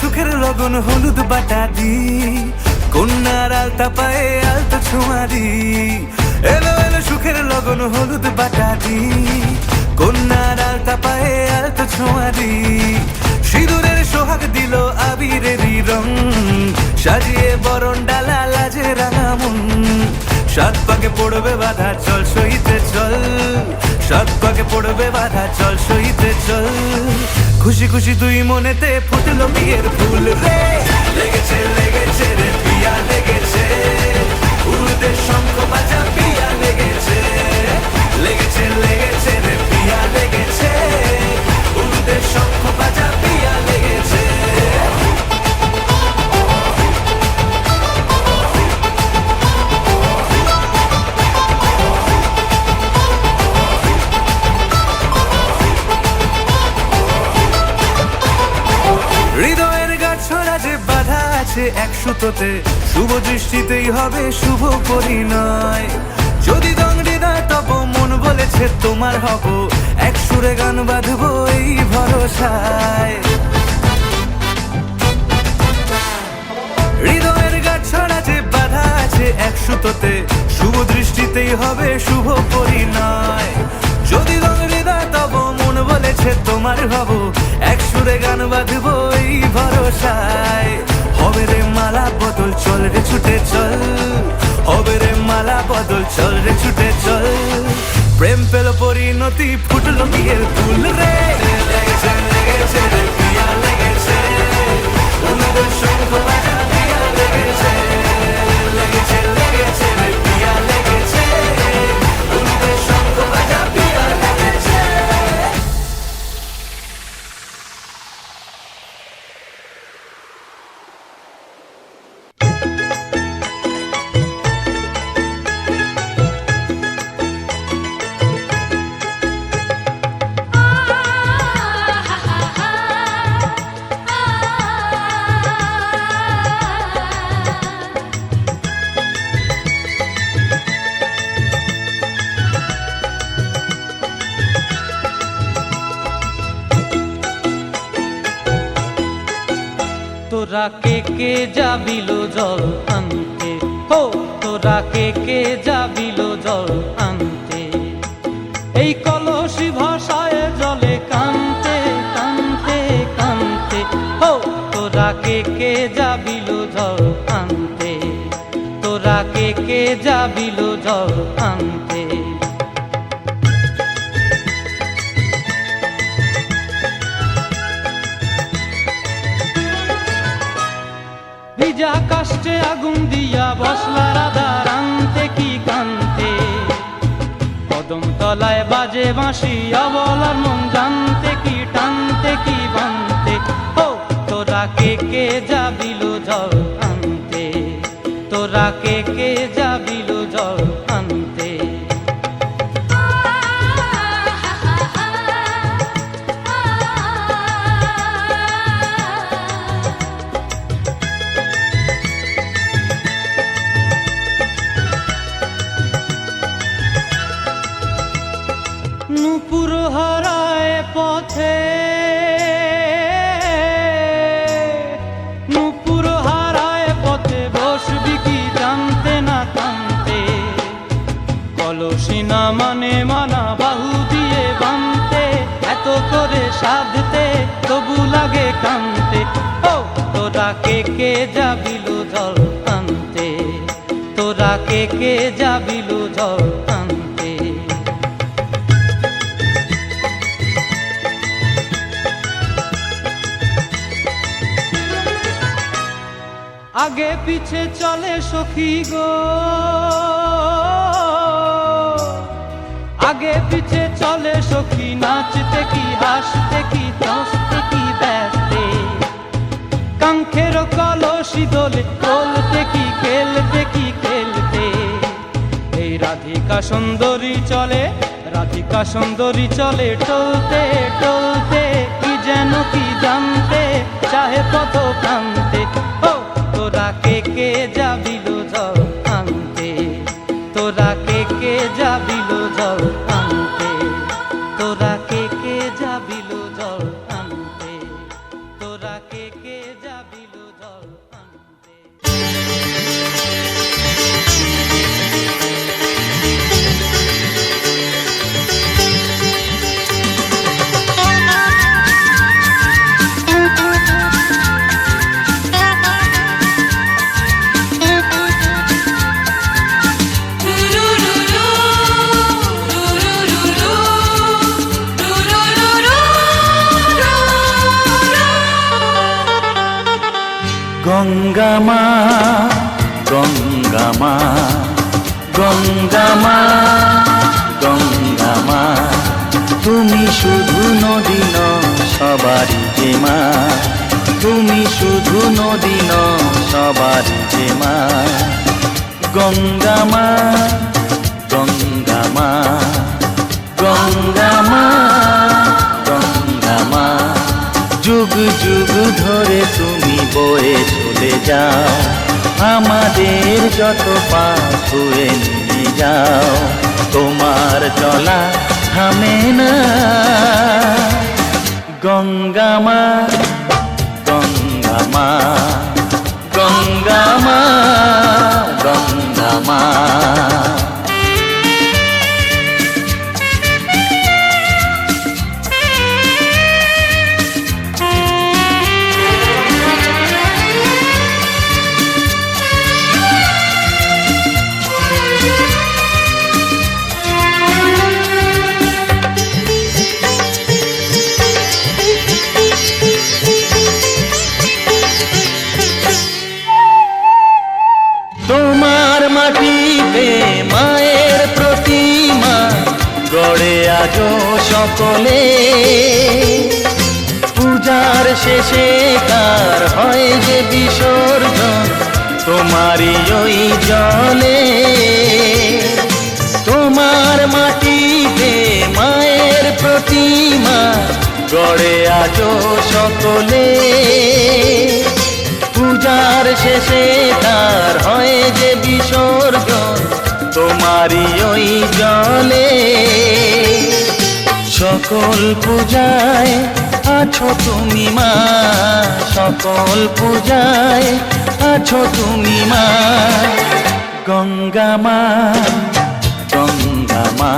সুখের লগন হলুদ বাটা দি, কন্যার আলতা পায়ে আলতো ছোঁয়া দি। এলো এলো সুখের লগন হলুদ বাটা দি, কন্যার আলতা পায়ে আলতো ছোঁয়া দি। সিঁদুরের সোহাগ দিল আবিরেরই রং, সাজিয়ে বরণ ডালা লাজে রাঙা মন। সাত পাকে পড়বে বাধা চল সইতে চল, সাত পাকে পড়বে বাধা চল সইতে চল। খুশি খুশি দুই মনেতে ফুটলো বিয়ের ফুল রে, লেগেছে লেগেছে রে পিয়া লেগেছে, উড়ুতে শঙ্খ বাজা পিয়া লেগেছে। লেগেছে লেগেছে রে পিয়া লেগেছে, উড়ুতে শঙ্খ বাজা পিয়া লেগেছে। হৃদয়ের গাছড়া যে বাধা আছে এক সুতোতে, শুভ দৃষ্টিতেই হবে শুভ পরিণয়। যদি দংড়ি না তব মন বলেছে তোমার হব, এক সুরে গান বাঁধবো এই ভরসায়। হৃদয়ের গাছড়া যে বাধা আছে এক সুতোতে, শুভ দৃষ্টিতেই হবে শুভ পরিণয়। যদি দংড়ি না তব মন বলেছে তোমার হব, এক সুরে গান বাঁধবো এই ভরসায়। হবে রে মালা বদল চল রে ছুটে চল, হবে রে মালা বদল চল রে ছুটে চল। প্রেম পেল পরিণতি ফুটলো বিয়ের ফুল রে, লেগেছে লেগেছে রে পিয়া লেগেছে, উনাদের শঙ্খ বাজা পিয়া লেগেছে। লেগেছে লেগেছে রে পিয়া লেগেছে, উনাদের শঙ্খ বাজা পিয়া লেগেছে। তোরা কে যাবিল জল আনতে, হো তোরা কে যাবিল জল আনতে। এই কলসি ভাষায় জলে কানতে কানতে কানতে, হো তোরা কে যাবিল জল আনতে। তোরা কে যাবিল জল আনতে। ভিজা কাষ্টে আগুন দিয়া বসলা রাধার আনতে কি কান্তে। কদম তলায় বাজে বাঁশি অবলার মন জানতে কি টানতে কি বানতে। ও তোরা কে যাবিল জল আনতে। তোরা কে যাবিল জল আনতে। নূপুর হারায় পথে, নূপুর হারায় পথে বসবি কি জানতে না কানতে। কলসি না মানে মানা বাহু দিয়ে বানতে, এত করে সাধতে তবু লাগে কানতে। ও তোরা কে যাবিল জল আনতে। তোরা কে যাবিল জল আনতে। আগে পিছে চলে সখী গো, আগে পিছে চলে সখী, নাচতে কি হাসতে কি হাসতে কি ব্যস্তে। কাঙ্ক্ষের কলসি দোলে তোলতে কি খেলতে কি খেলতে। এই রাধিকা সুন্দরী চলে, রাধিকা সুন্দরী চলে টলতে টলতে, কি যেন কি জানতে চাহে পথ প্রান্তে। ও তোরা কে যাবিল জল আনতে। তোরা কে যাবিল জল আনতে। তোরা কে যাবিল জল আনতে। তোরা তাকে কে যাবিল জল আনতে। গঙ্গা মা, গঙ্গা মা, গঙ্গা মা, গঙ্গা মা, তুমি শুধু নদী নও সবারই যে মা, তুমি শুধু নদী নও সবারই যে মা। গঙ্গা মা, গঙ্গা মা, গঙ্গা মা, গঙ্গা মা, যুগ যুগ ধরে তুমি বয়ে চলে যাও, আমাদের যত পাপ ধুয়ে নিয়ে যাও, তোমার চলা থামে না। গঙ্গা মা, গঙ্গা মা, গঙ্গা মা, গঙ্গা মা। তোমার মাটিতে মায়ের প্রতিমা গড়ে আজো সকলে, পূজার শেষে কার হয় যে বিসর্জন তোমারই ওই জলে। তোমার মাটিতে মায়ের প্রতিমা গড়ে আজো সকলে, পূজার শেষে তার হয় যে বিসর্জন তোমারই ওই জলে। সকল পূজায় আছো তুমি মা, সকল পূজায় আছো তুমি মা। গঙ্গা মা, গঙ্গা মা,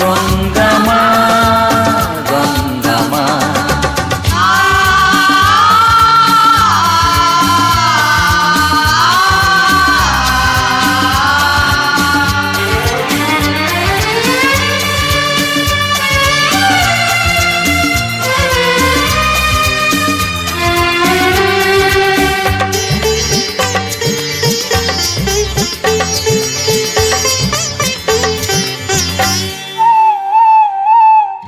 গঙ্গা মা, গঙ্গা মা।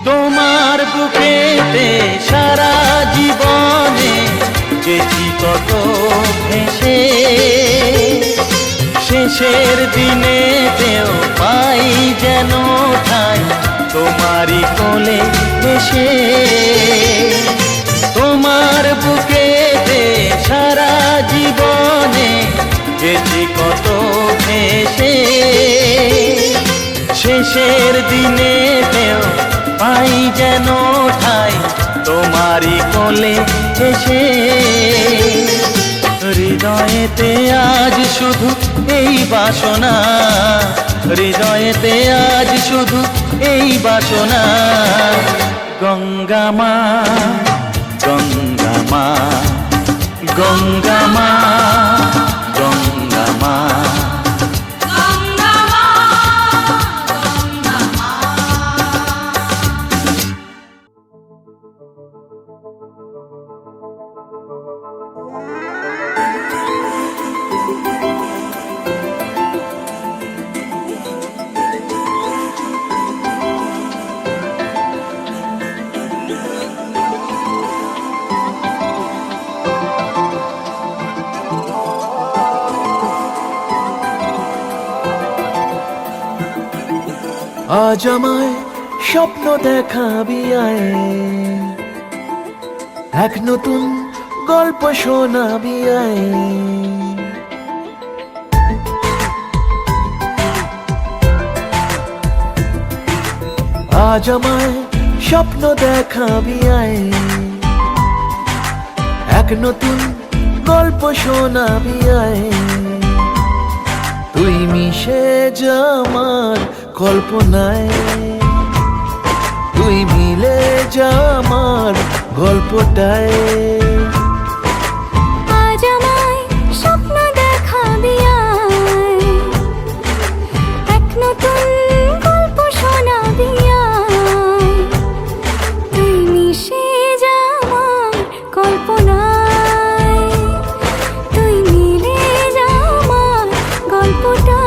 তোমার বুকেতে সারা জীবনে গেছি কত ভেসে, শেষের দিনেতেও পাই যেন ঠাই তোমারই কোলে এসে। তোমার বুকেতে সারা জীবনে গেছি কত ভেসে, শেষের দিনেতেও পাই যেন ঠাই তোমারই কোলে এসে। হৃদয়েতে আজ শুধু এই বাসনা, হৃদয়েতে আজ শুধু এই বাসনা। গঙ্গা মা, গঙ্গা মা, গঙ্গা মা, গঙ্গা মা। আজ আমায় স্বপ্ন দেখাবি আয়, এক নতুন গল্প শোনাবি আয়। আজ আমায় স্বপ্ন দেখাবি আয়, এক নতুন গল্প শোনাবি আয়। তুই মিশে যা আমার কল্পনায়, তুই মিলে যা আমার গল্পটায়। আজ আমায় স্বপ্ন দেখাবি আয়, এক নতুন গল্প শোনাবি আয়। তুই মিশে যা আমার কল্পনায়, তুই মিলে যা আমার গল্পটায়।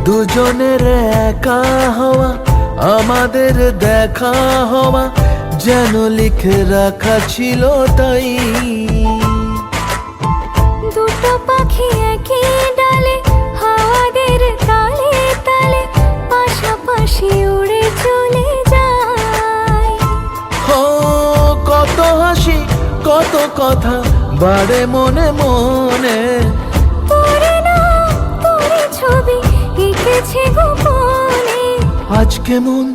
দুজনের একা হওয়া, আমাদের দেখা হওয়া যেন লিখে রাখা ছিল তাই। দুটো পাখি একই ডালে, হাওয়াদের তালে তালে পাশাপাশি উড়ে চলে যায়। ও কত হাসি কত কথা বাড়ে মনে মনে, তোরে না তোরে ছবি এঁকেছে গোপনে। আজ কেমন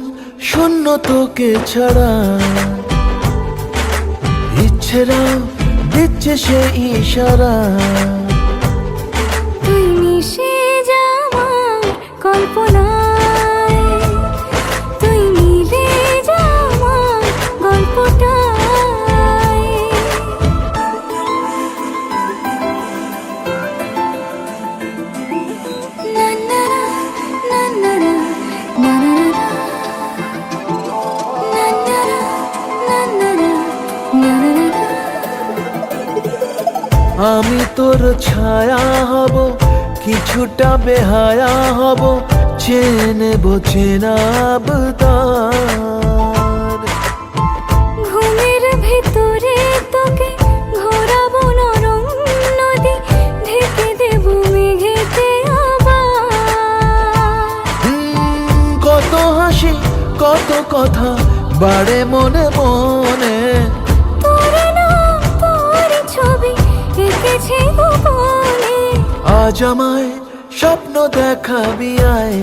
শূন্য তোকে ছাড়া, ইচ্ছেরা দিচ্ছে সে ইশারা। তুই মিশে যা আমার কল্পনায়, তুই মিলে যা আমার গল্পটায়। না না না না না না না না না। আমি তোর ছায়া হব, কিছুটা বেহায়া হব, চেনে চেনাব তার। ঘুমের ভেতরে তোকে ঘোরাবো নরম নদী, ঢেকে দেবো মেঘেতে আবার। কত হাসি কত কথা বাড়ে মনে মনে, তোরে না তোর ছবি এঁকেছে গোপনে। আজ আমায় স্বপ্ন দেখাবি আয়,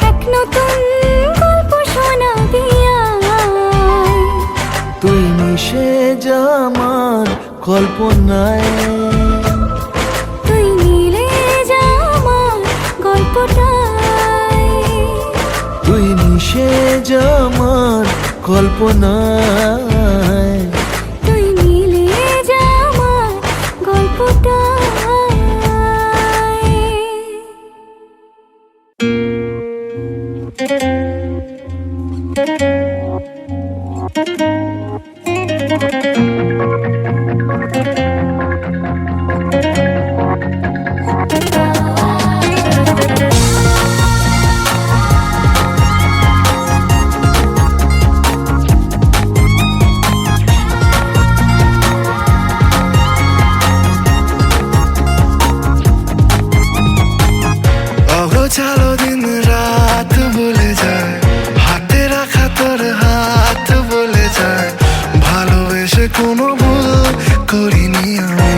এক নতুন গল্প শোনাবি আয়। তুই মিশে যা আমার কল্পনায়, তুই মিলে যা আমার গল্পটায়। তুই মিশে যা আমার কল্পনায়। তুই মিলে যা আমার গল্পটায়। অগোছালো দিন রাত বলে যায়, হাতে রাখা তোর হাত বলে যায়, ভালোবেসে কোনো ভুল করিনি আমি।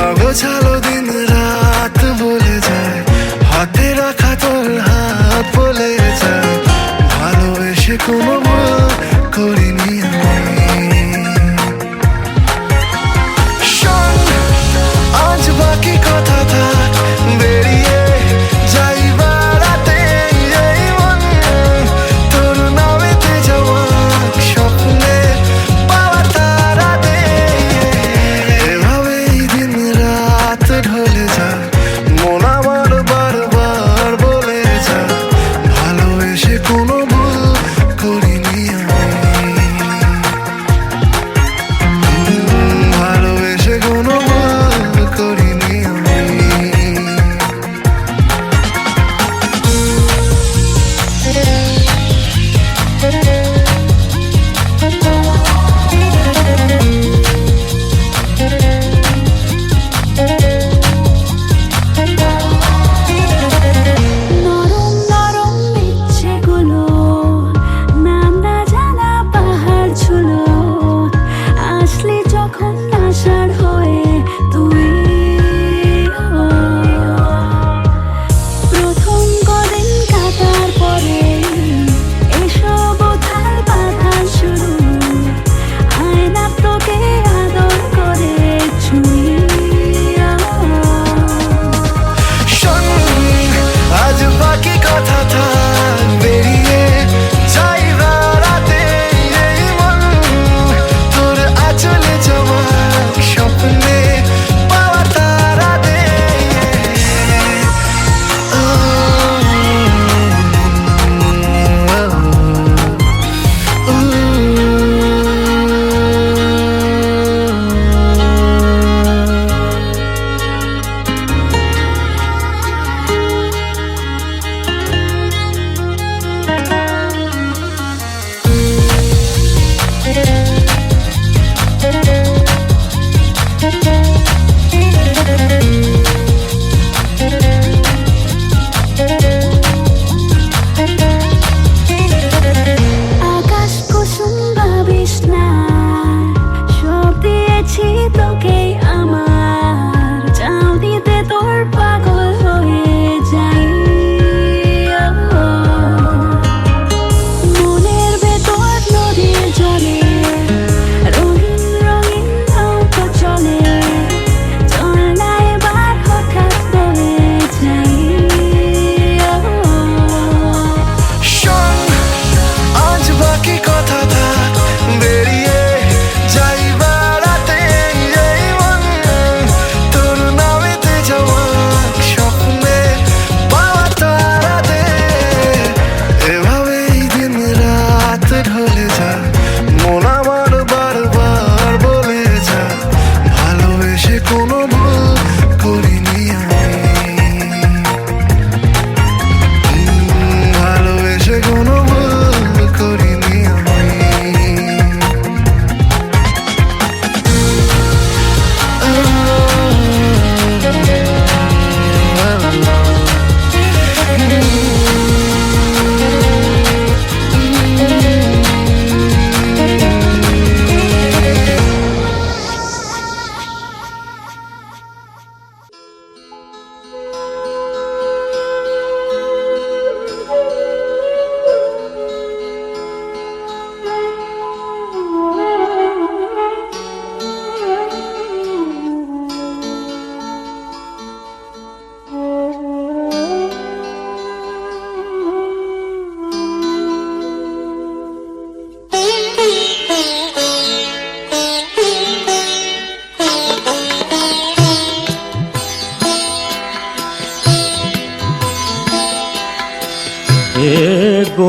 অগোছালো দিন রাত বলে যায়, হাতে রাখা তোর হাত বলে যায়, ভালোবেসে কোনো ভুল করিনি আমি। আজ বাকি কথা থাক, বেরিয়ে যাই বেড়াতে এই মন, তোর নামেতে যাওয়া স্বপ্নে পাওয়া তারাতে। এভাবেই দিন রাত ঢলে যায়, মন আমার বারবার বলে যায়, ভালোবেসে কোনো ভুল করিনি আমি।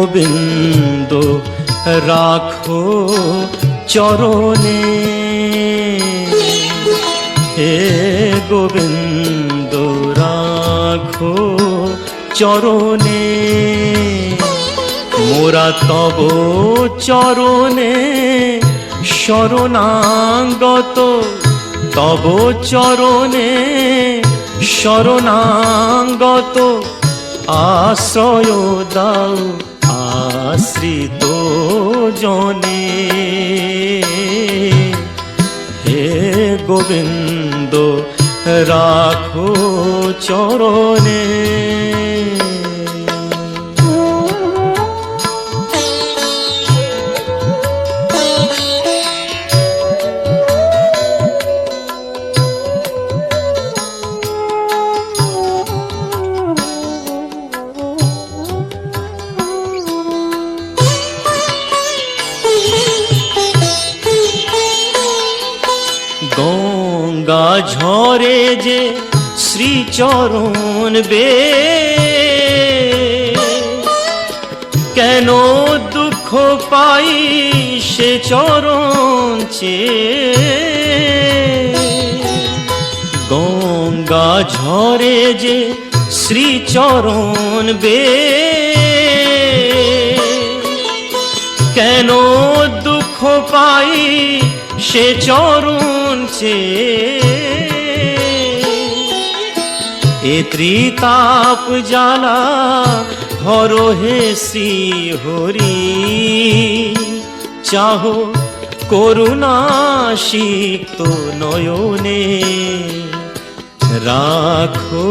গোবিন্দ রাখো চরণে, হে গোবিন্দ রাখো চরণে, মোরা তব চরণে শরণাগত, তব চরণে শরণাগত, আশ্রয় দাও আশ্রিত জনে, হে গোবিন্দ রাখো চরণে। গঙ্গা ঝরে যে শ্রীচরণ বে, কেন দুঃখ পাই সে চরণ চেয়ে, গঙ্গা ঝরে যে শ্রীচরণ বে, কেন দুঃখ পাই সে চরণ চেয়ে, এ ত্রিতাপ জ্বালা হর হে শ্রী হরি, চাহো করুণা সিক্ত নয়নে, রাখো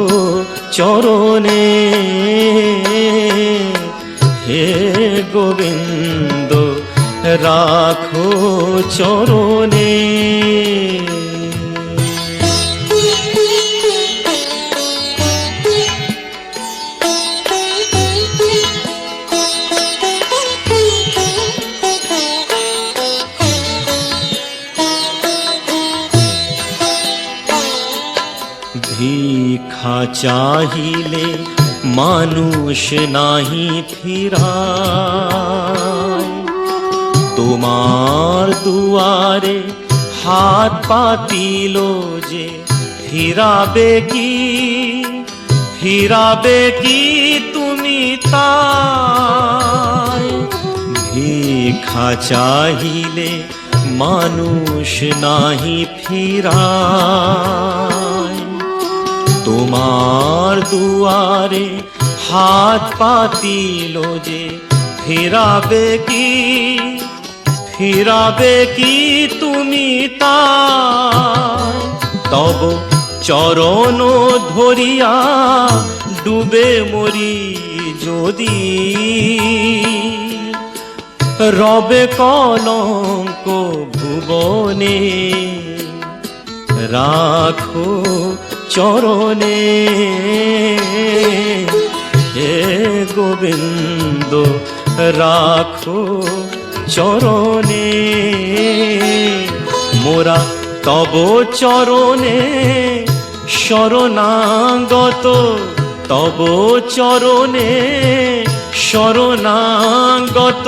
চরণে, হে গোবিন্দ রাখো চরণে। ভিক্ষা চাহিলে মানুষ নাহি ফিরায়, তোমার দুয়ারে হাত পাতিল যে ফিরাবে কি, ফিরাবে কি তুমি তাই, ভিক্ষা চাহিলে মানুষ নাহি ফিরায়, তোমার দুয়ারে হাত পাতিল যে ফিরাবে কি, ফিরাবে কি তুমি তাই, তব চরণ ধরিয়া ডুবে মরি যদি, রবে কলঙ্ক ভুবনে, রাখো চরণে, হে গোবিন্দ রাখো চরণে, মোরা তব চরণে শরণাগত, তব চরণে শরণাগত,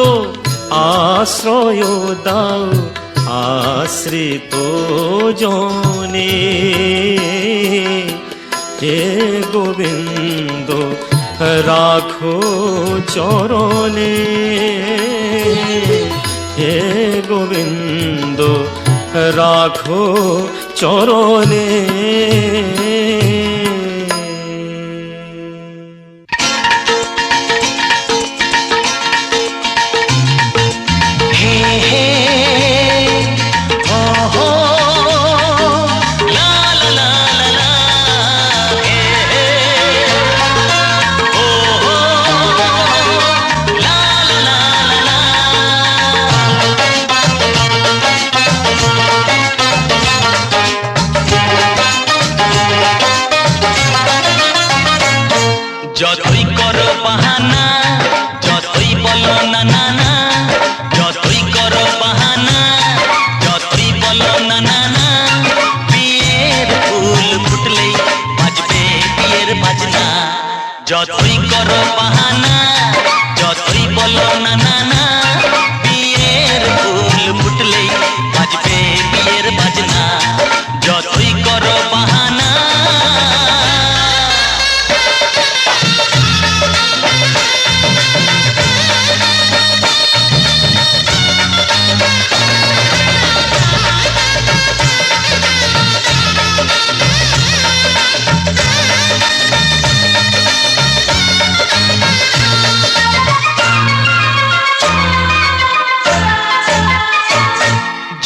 আশ্রয় দাও আশ্রিত জনে, হে গোবিন্দ রাখো চরণে, হে গোবিন্দ রাখো চরণে।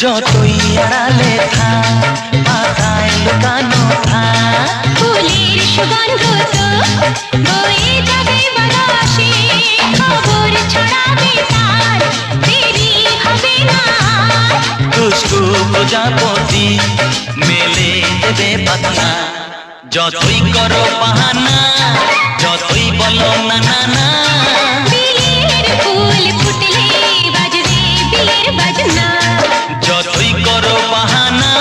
যতই আড়ালে থাক পাতায় লুকানো থাক ফুলের সুগন্ধ তো বয়ে যাবে বাতাসে খবর ছড়াবে তার দেরি হবে না দুষ্টু প্রজাপতি মেলে দেবে পাতনা যতই করো বাহানা যতই বলো না না না বিলের ফুল ফুটলে বাজবে বিয়ের বাজনা যতই করো বাহানা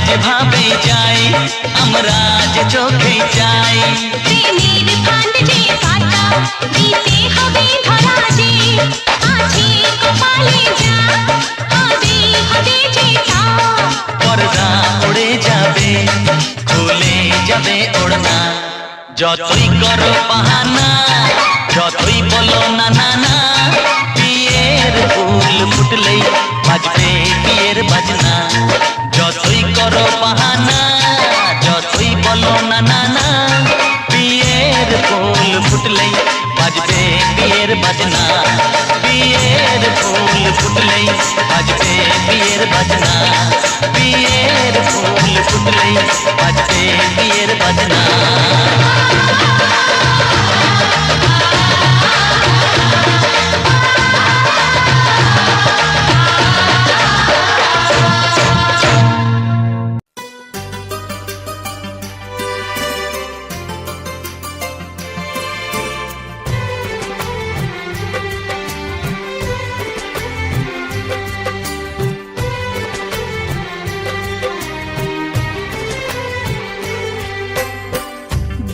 যেভাবে যাই আমরা যে চোখে যাই প্রেমের ফান্ড যে পাতা দিতে হবে ধরা যে আছে কপালে যা হবে হবে যে তা পর্দা উড়ে যাবে খুলে যাবে ওড়না যতই করো বাহানা যতই বলো না না না বিয়ের ফুল ফুটলেই বাজবে বিয়ের বাজনা যতই করো বাহানা যতই বলো না না না বিয়ের ফুল ফুটলেই বাজবে বিয়ের বাজনা বিয়ের ফুল ফুটলেই বাজবে বিয়ের বাজনা বিয়ের ফুল ফুটলেই বাজবে বিয়ের বাজনা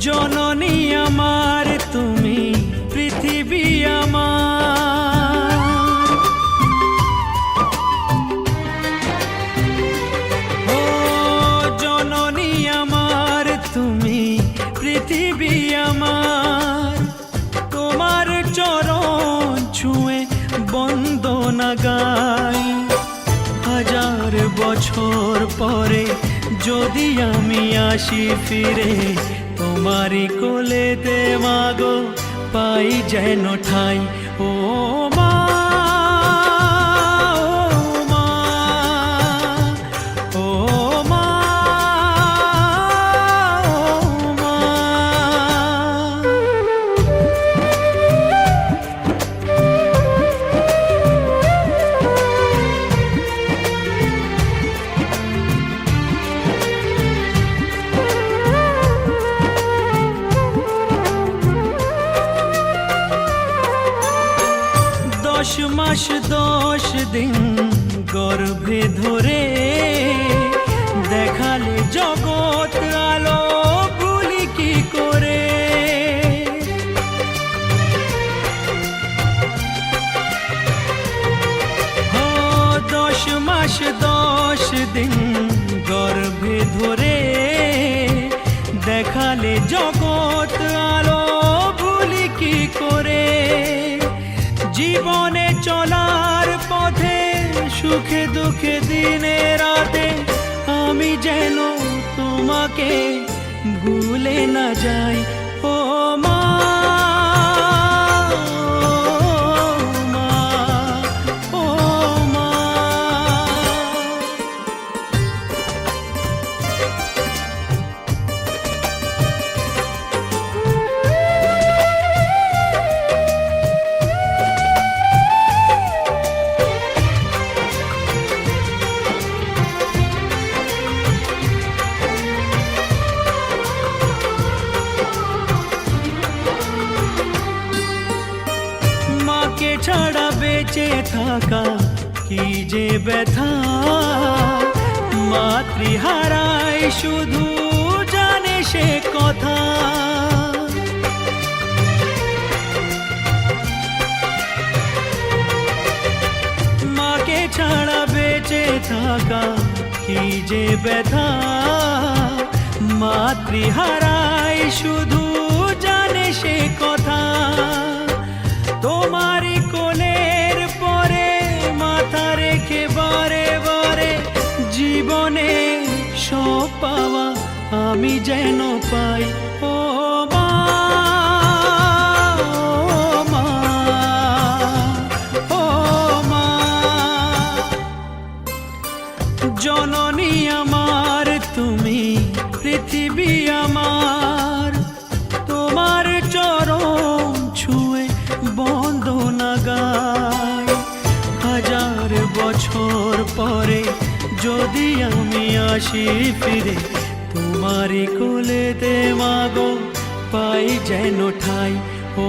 জননী আমার তুমি পৃথিবী আমার ও জননী আমার তুমি পৃথিবী আমার তোমার চরণ ছুঁয়ে বন্দনা গাই হাজার বছর পরে যদি আমি আসি ফিরে তোমারি কোলেতে মাগো পাই যেন ঠাই ও মা ও মা ও মা দশ মাস 10 দিন গর্ভে ধরে দেখালে জগৎ আলো ভুলি কি করে ও 10 মাস 10 দিন গর্ভে ধরে দেখালে জগৎ আলো ভুলি কি করে জীবনে চলার পথে সুখে দুঃখে দিনে রাতে আমি যেন তোমাকে ভুলে না যাই ও মা ও মা মাকে ছাড়া বেঁচে থাকা কি যে ব্যথা মাতৃহারায় শুধু জানে সে কথা একা কি যে ব্যথা, মাতৃহারাই শুধু জানে সে কথা। তোমারই কোলের পরে মাথা রেখে বারে বারে জীবনে সব পাওয়া আমি যেন পাই। ও মা, ও মা, ও মা, জননী আমার তুমি, পৃথিবী আমার, তোমার চরণ ছুঁয়ে বন্দনা গাই। হাজার বছর পরে যদি আমি আসি ফিরে, তোমারই কোলেতে মাগো পাই যেন ঠাই। ও